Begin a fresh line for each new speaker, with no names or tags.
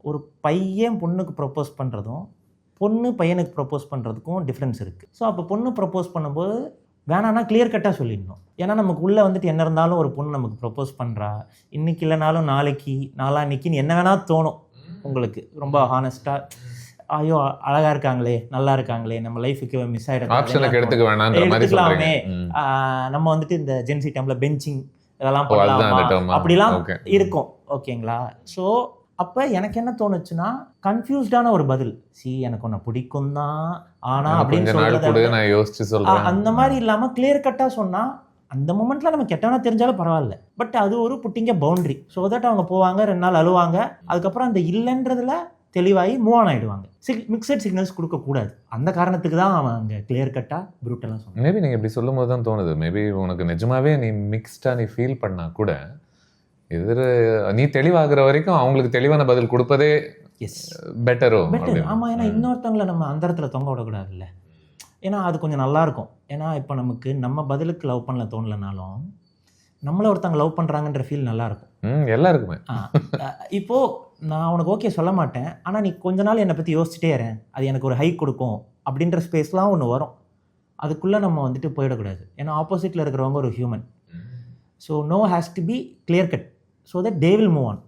ஒரு பையன் பொண்ணுக்கு ப்ரப்போஸ் பண்ணுறதும் பொண்ணு பையனுக்கு ப்ரப்போஸ் பண்ணுறதுக்கும் டிஃப்ரென்ஸ் இருக்குது. ஸோ அப்போ பொண்ணு ப்ரப்போஸ் பண்ணும்போது வேணான்னா கிளியர் கட்டாக சொல்லிடணும். ஏன்னா நமக்கு உள்ளே வந்துட்டு என்ன இருந்தாலும் ஒரு பொண்ணு நமக்கு ப்ரப்போஸ் பண்ணுறா, இன்றைக்கி இல்லைனாலும் நாளைக்கு நாளான்னைக்குன்னு என்ன வேணால் தோணும் உங்களுக்கு. ரொம்ப ஹானஸ்ட்டாக ஐயோ அழகாக இருக்காங்களே, நல்லா இருக்காங்களே, நம்ம லைஃபுக்கு மிஸ் எடுத்துக்கலாமே, நம்ம வந்துட்டு இந்த ஜென்சி டைமில் பெஞ்சிங் இதெல்லாம் பண்ணலாமா அப்படிலாம் இருக்கும். ஓகேங்களா? ஸோ அப்போ எனக்கு என்ன தோணுச்சுன்னா கன்ஃபியூஸ்டான ஒரு பதில். எனக்கு ஒன்று பிடிக்கும் தான் ஆனால் அப்படின்னு சொல்றது அந்த மாதிரி இல்லாமல் கிளியர் கட்டாக சொன்னால் அந்த மூமெண்ட்டில் நம்ம கெட்டவனா தெரிஞ்சாலும் பரவாயில்ல, பட் அது ஒரு புட்டிங்க பவுண்ட்ரி. ஸோ தட் அவங்க போவாங்க, 2 நாள் அழுவாங்க, அதுக்கப்புறம் அந்த இல்லைன்றதுல தெளிவாகி மூவ் ஆன் ஆகிடுவாங்க. மிக்சட் சிக்னல்ஸ் கொடுக்கக்கூடாது. அந்த காரணத்துக்கு தான் அவன் அங்கே கிளியர் கட்டாக ப்ரூட்டெல்லாம் சொன்னான்.
மேபி நீங்கள் இப்படி சொல்லும் போது தான் தோணுது, மேபி உனக்கு நிஜமாவே நீ மிக்ஸ்டாக நீ ஃபீல் பண்ணால் கூட நீ தெளிவாகிற வரைக்கும் அவங்களுக்கு தெளிவான பதில் கொடுப்பதே பெட்டரோ.
ஆமாம், ஏன்னா இன்னொருத்தவங்களை நம்ம அந்த இடத்துல தொங்க விடக்கூடாதுல்ல. ஏன்னா அது கொஞ்சம் நல்லாயிருக்கும். ஏன்னா இப்போ நமக்கு நம்ம பதிலுக்கு லவ் பண்ணல தோணலைனாலும் நம்மளை ஒருத்தவங்க லவ் பண்ணுறாங்கன்ற ஃபீல் நல்லாயிருக்கும்
எல்லாருக்குமே.
இப்போது நான் உனக்கு ஓகே சொல்ல மாட்டேன், ஆனால் நீ கொஞ்ச நாள் என்னை பற்றி யோசிச்சுட்டே இருக்கேன், அது எனக்கு ஒரு ஹைக் கொடுக்கும் அப்படின்ற ஸ்பேஸ்லாம் ஒன்று வரும். அதுக்குள்ளே நம்ம வந்துட்டு போயிடக்கூடாது. ஏன்னா ஆப்போசிட்டில் இருக்கிறவங்க ஒரு human. So no has to be clear cut so that they will move on.